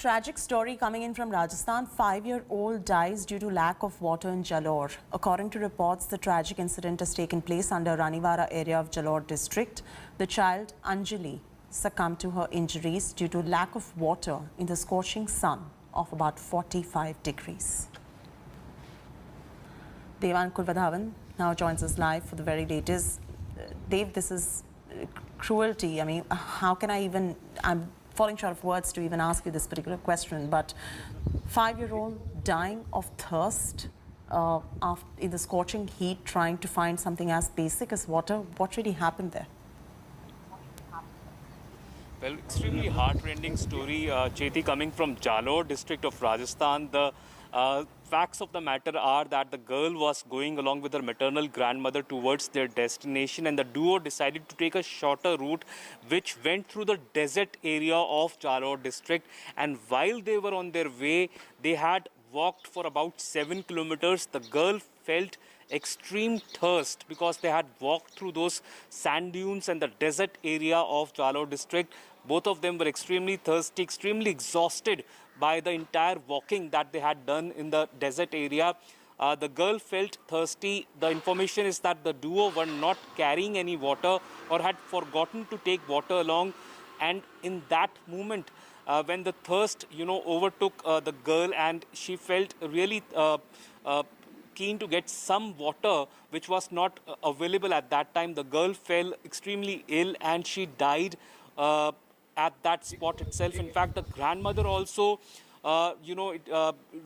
tragic story coming in from Rajasthan. 5-year-old dies due to lack of water in Jalore. According to reports, the tragic incident has taken place under Ranivara area of Jalore district. The child, Anjali, succumbed to her injuries due to lack of water in the scorching sun of about 45 degrees. Devan Kulvadhavan now joins us live for the very latest. Dev, this is cruelty. I mean, how can I even... I'm falling short of words to even ask you this particular question, but 5-year-old dying of thirst in the scorching heat, trying to find something as basic as water. What really happened there? Well, extremely heart-rending story, Cheti, coming from Jalore district of Rajasthan. The facts of the matter are that the girl was going along with her maternal grandmother towards their destination, and the duo decided to take a shorter route which went through the desert area of Jalore district. And while they were on their way, they had walked for about 7 kilometers. The girl felt extreme thirst because they had walked through those sand dunes and the desert area of Jalore district. Both of them were extremely thirsty, extremely exhausted by the entire walking that they had done in the desert area. The girl felt thirsty. The information is that the duo were not carrying any water or had forgotten to take water along. And in that moment, when the thirst, overtook the girl and she felt really keen to get some water, which was not available at that time, the girl fell extremely ill and she died at that spot itself. In fact, the grandmother also,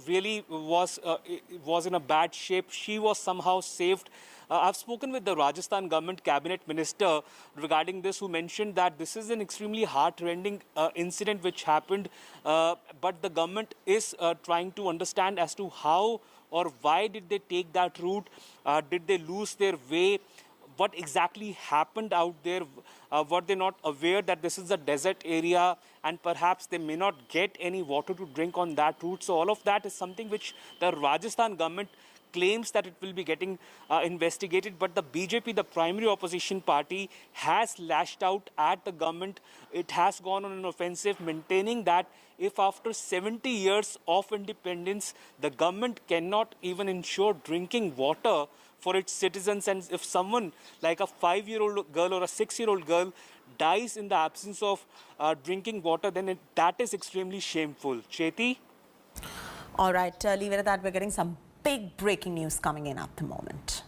really was in a bad shape. She was somehow saved. I've spoken with the Rajasthan government cabinet minister regarding this, who mentioned that this is an extremely heart-rending incident which happened, but the government is trying to understand as to how or why did they take that route. Did they lose their way? What exactly happened out there? Were they not aware that this is a desert area and perhaps they may not get any water to drink on that route? So all of that is something which the Rajasthan government claims that it will be getting investigated, but the BJP, the primary opposition party, has lashed out at the government. It has gone on an offensive, maintaining that if after 70 years of independence, the government cannot even ensure drinking water for its citizens, and if someone like a 5-year-old girl or a 6-year-old girl dies in the absence of drinking water, then that is extremely shameful. Cheti? All right, leave it at that. We're getting some big breaking news coming in at the moment.